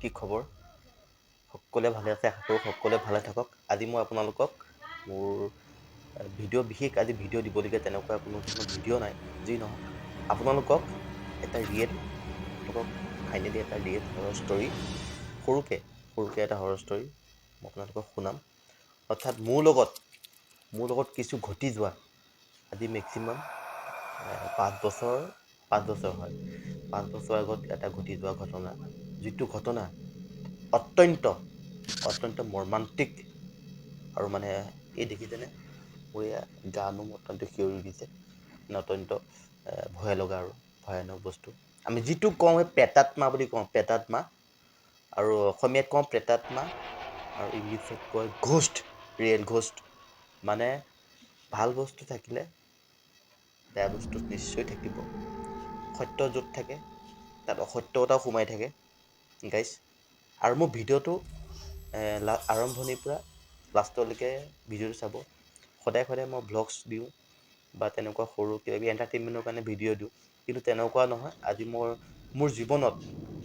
কি খবৰ? সকলোৱে ভালে আছে, আশা কৰোঁ সকলোৱে ভালে থাকক। আজি মই আপোনালোকক মোৰ বিশেষ আজি ভিডিঅ' দিবলগীয়া তেনেকুৱা কোনো ধৰণৰ ভিডিঅ' নাই। যি নহওক আপোনালোকক এটা ফাইনেলি এটা ৰিয়েল হৰৰ ষ্টৰী সৰুকৈ এটা হৰৰ ষ্টৰী মই আপোনালোকক শুনাম। অৰ্থাৎ মোৰ লগত কিছু ঘটি যোৱা আজি মেক্সিমাম 5 বছৰ হয়। 5 বছৰ আগত এটা ঘটি যোৱা ঘটনা, যিটো ঘটনা অত্যন্ত মৰ্মান্তিক আৰু মানে এই দেখিছেনে মোৰ এয়া গানো অত্যন্ত সিঁয়ৰি উঠিছে। অত্যন্ত ভয় লগা আৰু ভয়ানক বস্তু। আমি যিটো কওঁ প্ৰেতাত্মা বুলি কওঁ, প্ৰেতাত্মা, আৰু অসমীয়াত কওঁ প্ৰেতাত্মা, আৰু ইংলিছত কয় ঘোষ্ট, ৰিয়েল ঘোষ্ট। মানে ভাল বস্তু থাকিলে বেয়া বস্তু নিশ্চয় থাকিব। সত্য য'ত থাকে তাত অসত্যতাও সোমাই থাকে গাইজ। আৰু মোৰ ভিডিঅ'টো আৰম্ভণিৰ পৰা লাষ্টলৈকে ভিডিঅ'টো চাব। সদায় মই ভ্লগছ দিওঁ বা তেনেকুৱা সৰু কিবাকিবি এণ্টাৰটেইনমেণ্টৰ কাৰণে ভিডিঅ' দিওঁ, কিন্তু তেনেকুৱা নহয়। আজি মোৰ জীৱনত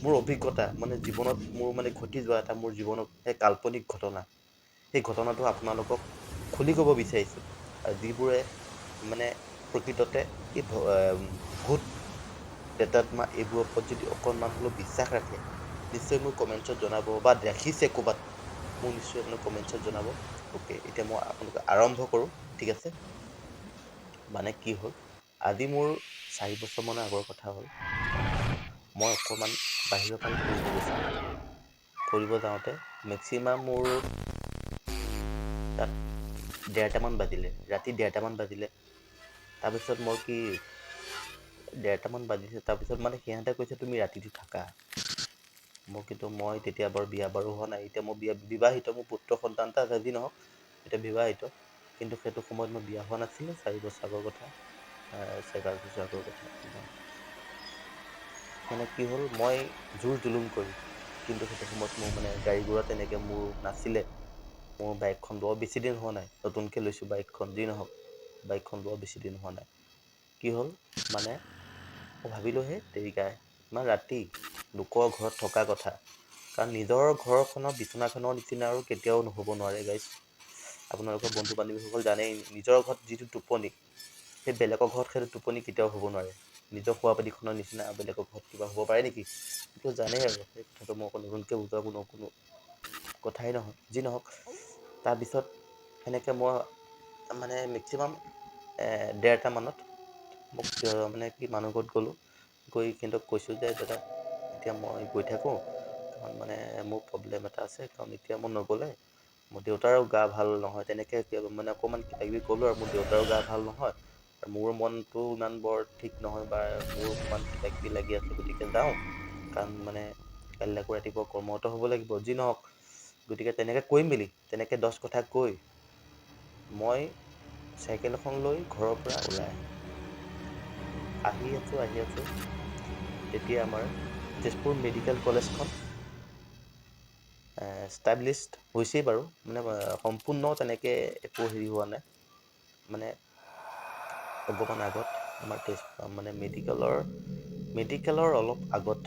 মোৰ অভিজ্ঞতা জীৱনত মোৰ ঘটি যোৱা এটা মোৰ জীৱনত এক কাল্পনিক ঘটনা, সেই ঘটনাটো আপোনালোকক খুলি ক'ব বিচাৰিছোঁ। আৰু যিবোৰে প্ৰকৃততে এই ভূত প্ৰেতাত্মা এইবোৰৰ ওপৰত যদি অকণমান হ'লেও বিশ্বাস ৰাখে, নিশ্চয় মোক কমেণ্টছত জনাব, বা দেখিছে ক'ৰবাত মোক নিশ্চয় আপোনালোকে কমেণ্টছত জনাব। অ'কে, এতিয়া মই আপোনালোকে আৰম্ভ কৰোঁ, ঠিক আছে। কি হ'ল, আজি মোৰ 4 বছৰমানৰ আগৰ কথা হ'ল। মই অকণমান বাহিৰৰ ফালে ফুৰিব গৈছিলোঁ। ফুৰিব যাওঁতে মেক্সিমাম মোৰ তাত 1:30মান বাজিলে, ৰাতি 1:30মান বাজিলে। তাৰপিছত মই কি 1:30মান বাজিছে, তাৰপিছত সিহঁতে কৈছে তুমি ৰাতিটো থাকা। মই তেতিয়া বাৰু বিয়া বাৰু হোৱা নাই। এতিয়া মই বিবাহিত, মোৰ পুত্ৰ সন্তান এটা আছে। যি নহওক এতিয়া বিবাহিত, কিন্তু সেইটো সময়ত মই বিয়া হোৱা নাছিলোঁ। 4 বছৰ আগৰ কথা, 4-5 বছৰ আগৰ কথা। কি হ'ল, মই জোৰ জুলুম কৰি, কিন্তু সেইটো সময়ত মোৰ গাড়ী ঘোঁৰা তেনেকৈ মোৰ নাছিলে। মোৰ বাইকখন লোৱা বেছি দিন হোৱা নাই, নতুনকৈ লৈছোঁ বাইকখন। যি নহওক বাইকখন লোৱা বেছি দিন হোৱা নাই। কি হ'ল মই ভাবিলোঁ তেৰিকা ইমান ৰাতি লোকৰ ঘৰত থকা কথা, কাৰণ নিজৰ ঘৰখনৰ বিচনাখনৰ নিচিনা আৰু কেতিয়াও নহ'ব নোৱাৰে গাইজ। আপোনালোকৰ বন্ধু বান্ধৱীসকল জানেই, নিজৰ ঘৰত যিটো টোপনি, সেই বেলেগৰ ঘৰত সেইটো টোপনি কেতিয়াও হ'ব নোৱাৰে। নিজৰ শুৱা পাটিখনৰ নিচিনা বেলেগৰ ঘৰত কিবা হ'ব পাৰে নেকি? সেইটো জানেই আৰু সেই কথাটো মই নতুনকৈ বুজোৱা কোনো কথাই নহয়। যি নহওক তাৰপিছত সেনেকৈ মই মেক্সিমাম 1:30 মানত মোক মানুহ ঘৰত গ'লোঁ। গৈ সিহঁতক কৈছোঁ যে দাদা এতিয়া মই গৈ থাকোঁ, কাৰণ মোৰ প্ৰব্লেম এটা আছে। কাৰণ এতিয়া মই নগ'লে মোৰ দেউতাৰো গা ভাল নহয়। তেনেকৈ অকণমান কিবাকিবি ক'লোঁ, আৰু মোৰ দেউতাৰো গা ভাল নহয়, আৰু মোৰ মনটো ইমান বৰ ঠিক নহয়, বা মোৰ অকণমান কিবাকিবি লাগি আছে। গতিকে যাওঁ, কাৰণ কাইলৈ আকৌ ৰাতিপুৱা কৰ্মৰত হ'ব লাগিব। যি নহওক গতিকে তেনেকৈ কৈ মেলি, তেনেকৈ 10 কথা কৈ মই চাইকেল এখন লৈ ঘৰৰ পৰা ওলাই আহি আছোঁ। তেতিয়া আমাৰ তেজপুৰ মেডিকেল কলেজখন ষ্টাব্লিছড হৈছেই বাৰু, সম্পূৰ্ণ তেনেকৈ একো হেৰি হোৱা নাই। অকণমান আগত আমাৰ মেডিকেলৰ অলপ আগত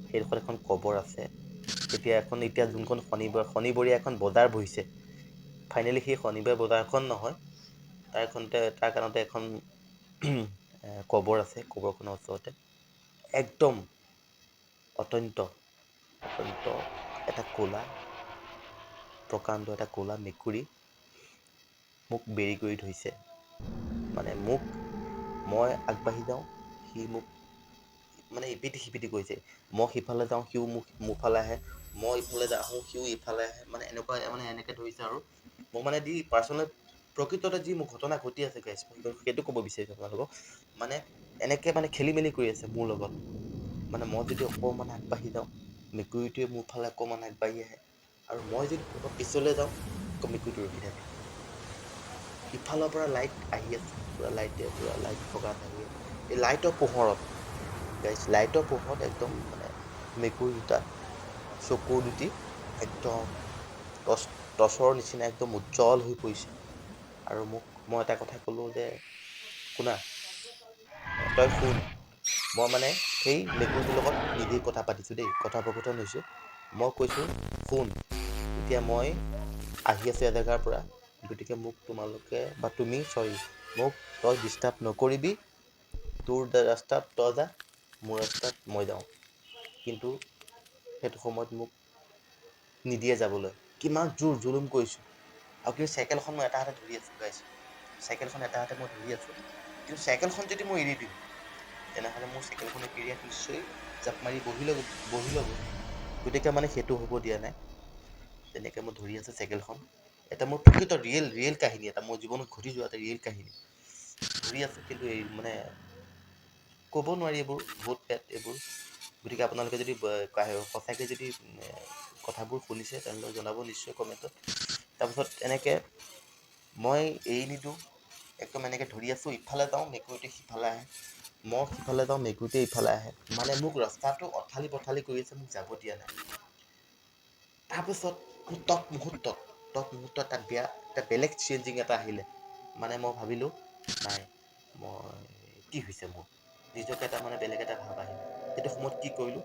সেইডোখৰত এখন কবৰ আছে। এতিয়া যোনখন শনিবৰীয়া এখন বজাৰ বহিছে, ফাইনেলি সেই শনিবাৰ বজাৰখন নহয়, তাৰ কাৰণতে এখন কবৰ আছে। কবৰখনৰ ওচৰতে একদম অত্যন্ত এটা প্ৰকাণ্ড এটা ক'লা মেকুৰী মোক বেৰি কৰি ধৰিছে। মই আগবাঢ়ি যাওঁ, সি মোক ইপিটি সিপিটি কৰিছে। মই সিফালে যাওঁ, সিও মোৰ ফালে আহে। মই ইফালে আহোঁ, সিও ইফালে আহে। এনেকৈ ধৰিছে। আৰু মোৰ প্ৰকৃততে যি মোৰ ঘটনা ঘটি আছে গাইজ, সেইটো ক'ব বিচাৰিছোঁ আপোনালোকক। এনেকৈ খেলি মেলি কৰি আছে মোৰ লগত। মই যদি অকণমান আগবাঢ়ি যাওঁ, মেকুৰীটোৱে মোৰ ফালে অকণমান আগবাঢ়ি আহে, আৰু মই যদি অলপ পিছলৈ যাওঁ, আকৌ মেকুৰীটো ৰখি থাকে। ইফালৰ পৰা লাইট আহি আছে, পূৰা লাইট থকা থাকে। এই লাইটৰ পোহৰত একদম মেকুৰী দুটা চকু দুটি একদম টৰ্চৰ নিচিনা একদম উজ্জ্বল হৈ পৰিছে। আৰু মই এটা কথা ক'লোঁ যে শুনা, তই শুন, মই মানে সেই মেকুৰীটোৰ লগত নিজেই কথা পাতিছোঁ দেই, কথোপকথন হৈছোঁ। মই কৈছোঁ শুন, এতিয়া মই আহি আছোঁ এজেগাৰ পৰা, গতিকে মোক তোমালোকে বা তুমি মোক তই ডিষ্টাৰ্ব নকৰিবি, তোৰ ৰাস্তাত তই যা, মোৰ ৰাস্তাত মই যাওঁ। কিন্তু সেইটো সময়ত মোক নিদিয়ে যাবলৈ। কিমান জোৰ জুলুম কৰিছোঁ। আৰু কিন্তু চাইকেলখন মই এটা হাতে ধৰি আছোঁ গাইছ। চাইকেলখন এটা হাতে মই ধৰি আছোঁ, কিন্তু চাইকেলখন যদি মই এৰি দিওঁ, তেনেহ'লে মোৰ চাইকেলখনে কেৰিয়াত নিশ্চয় জাপ মাৰি বহি ল'ব। গতিকে মানে সেইটো হ'ব দিয়া নাই। তেনেকৈ মই ধৰি আছোঁ চাইকেলখন। এটা মোৰ প্ৰকৃত ৰিয়েল কাহিনী, এটা মোৰ জীৱনত ঘটি যোৱা এটা ৰিয়েল কাহিনী ধৰি আছোঁ, কিন্তু এই মানে ক'ব নোৱাৰি এইবোৰ ভূত পেট এইবোৰ। গতিকে আপোনালোকে যদি সঁচাকৈ যদি কথাবোৰ শুনিছে তেনেহ'লে জনাব নিশ্চয় কমেণ্টত। তাৰপিছত এনেকৈ মই এৰি নিদিওঁ, একদম এনেকৈ ধৰি আছোঁ, ইফালে যাওঁ মেকুৰীটো সিফালে আহে, মই সিফালে যাওঁ মেকুৰীটোৱে ইফালে আহে, মানে মোক ৰাস্তাটো অঠালি পঠালি কৰি আছে, মোক যাব দিয়া নাই। তাৰপিছত তৎমুহূৰ্তত এটা বেলেগ চেঞ্জিং এটা আহিলে। মানে মই ভাবিলোঁ নাই, কি হৈছে মোৰ, নিজকে এটা মানে বেলেগ এটা ভাৱ আহিলে। সেইটো সময়ত কি কৰিলোঁ,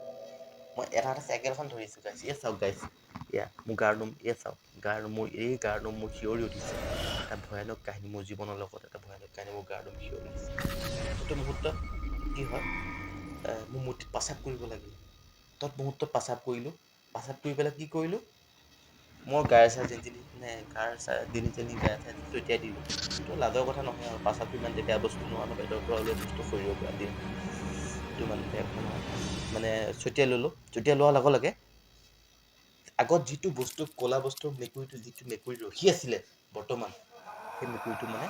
মই এটা হাতে চাইকেলখন ধৰিছোঁ গাইছ। চাওক গাইছ, মোৰ গাৰ নোম মোৰ শিয়ৰি উঠিছে। এটা ভয়ানক কাহিনী, মোৰ জীৱনৰ লগত এটা ভয়ানক কাহিনী, মোৰ গাৰ নোম শিয়ৰি উঠিছে। সেইটো মুহূৰ্তত কি হয়, মোৰ মুঠিত প্ৰস্ৰাৱ কৰিব লাগিল। তৎমুহূৰ্তত প্ৰস্ৰাৱ কৰিলোঁ। প্ৰস্ৰাৱ কৰি পেলাই কি কৰিলোঁ, মই গায়ে চায়ে ডিঙি চেনি ছটিয়াই দিলোঁ। সেইটো লাজৰ কথা নহয় আৰু, প্ৰস্ৰাৱটো ইমান বেয়া বস্তু নহয় ন, পেটৰ পৰা ওলোৱা বস্তু শৰীৰৰ পৰা দিয়ে। সেইটো ইমান বেয়া কথা নহয়, মানে ছটিয়াই ল'লোঁ। ছটিয়াই লোৱাৰ লগে লগে আগত যিটো বস্তু ক'লা বস্তু যিটো মেকুৰী ৰখি আছিলে বৰ্তমান, সেই মেকুৰীটো মানে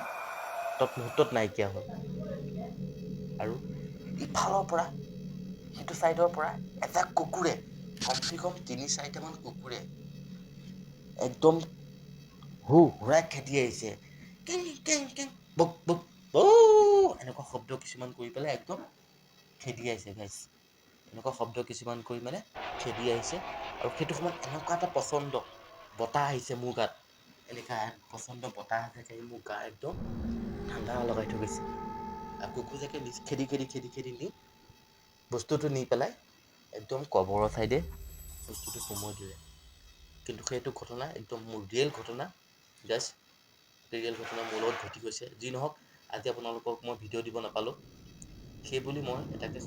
তৎমুহূৰ্তত নাইকিয়া হ'ল। আৰু ইফালৰ পৰা সিটো ছাইডৰ পৰা এটা কুকুৰে, কমচে কম ৩-৪টামান কুকুৰে একদম হুৰাই খেদি আহিছে। কেং কেং কেং বক বক বৌ, এনেকুৱা শব্দ কিছুমান কৰি পেলাই একদম খেদি আহিছে গাইছ। এনেকুৱা শব্দ কিছুমান কৰি মানে খেদি আহিছে। আৰু সেইটো সময়ত এনেকুৱা এটা প্ৰচণ্ড বতাহ আহিছে মোৰ গাত, এনেকুৱা প্ৰচণ্ড বতাহ আহি মোৰ গা একদম ঠাণ্ডা লগাই থৈ গৈছে। আৰু কুকুৰজাকে খেদি নি বস্তুটো নি পেলাই একদম কবৰৰ ছাইডে বস্তুটো সুমুৱাই দিলে। কিন্তু সেইটো ঘটনা একদম মোৰ ৰিয়েল ঘটনা গাইছ, ৰিয়েল ঘটনা মোৰ লগত ঘটি গৈছে। যি নহওক, আজি আপোনালোকক মই ভিডিঅ' দিব নাপালোঁ, সেইবুলি মই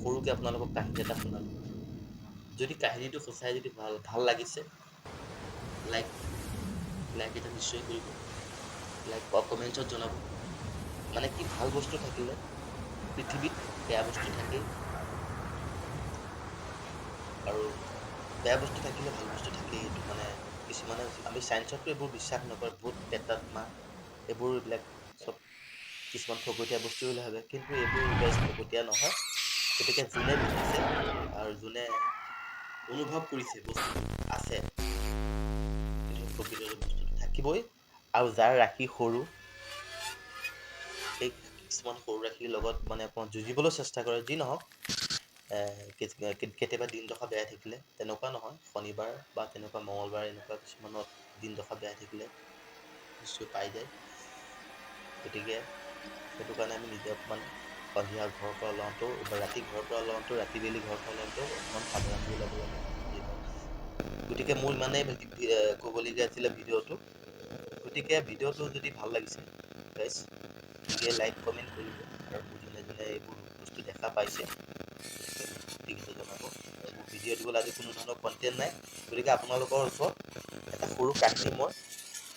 সৰুকৈ আপোনালোকক কাহিনী এটা শুনালোঁ। যদি কাহিনীটো সঁচাই যদি ভাল লাগিছে, লাইক এটা নিশ্চয় কৰিব। কমেণ্টছত জনাব। মানে কি, ভাল বস্তু থাকিলে পৃথিৱীত বেয়া বস্তু থাকেই, আৰু বেয়া বস্তু থাকিলে ভাল বস্তু থাকেই। এইটো মানে কিছুমানে, আমি চায়েন্সততো এইবোৰ বিশ্বাস নকৰে, ভূত প্ৰেতাত্মা এইবিলাক চব কিছুমান ফকতীয়া বস্তু বুলি ভাবে, কিন্তু এইবোৰ গাইজ ফকতীয়া নহয়। গতিকে যোনে দেখিছে আৰু যোনে অনুভৱ কৰিছে বস্তুটো আছে, সেইটো প্ৰকৃত বস্তুটো থাকিবই। আৰু যাৰ ৰাশি সৰু, সেই কিছুমান সৰু ৰাশিৰ লগত মানে অকণমান যুঁজিবলৈ চেষ্টা কৰে। যি নহওক, কেতিয়াবা দিন দশা বেয়া থাকিলে, তেনেকুৱা নহয়, শনিবাৰ বা তেনেকুৱা মঙলবাৰ এনেকুৱা কিছুমানত দিন দশা বেয়া থাকিলে নিশ্চয় পাই যায়। গতিকে সেইটো কাৰণে আমি নিজে অকণমান সন্ধিয়া ঘৰৰ পৰা ওলাওঁতেও বা ৰাতি ঘৰৰ পৰা ওলাওঁতেও, ৰাতি বেলি ঘৰৰ পৰা ওলাওঁতেও অকণমান সাৱধান হৈ ওলাব লাগে। গতিকে মোৰ ইমানেই ক'বলগীয়া আছিলে ভিডিঅ'টো। গতিকে ভিডিঅ'টো যদি ভাল লাগিছে গাইজ, গতিকে লাইক কমেণ্ট কৰিব। আৰু যোনে যোনে এইবোৰ বস্তু দেখা পাইছে ঠিক আছে জনাব। আৰু মোৰ ভিডিঅ' দিবলৈ আজি কোনো ধৰণৰ কণ্টেণ্ট নাই, গতিকে আপোনালোকৰ ওচৰত এটা সৰু কাহিনী মই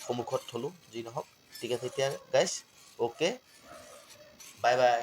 সন্মুখত থলোঁ। যি নহওক, ঠিক আছে এতিয়া গাইজ, অ'কে, বাই বাই।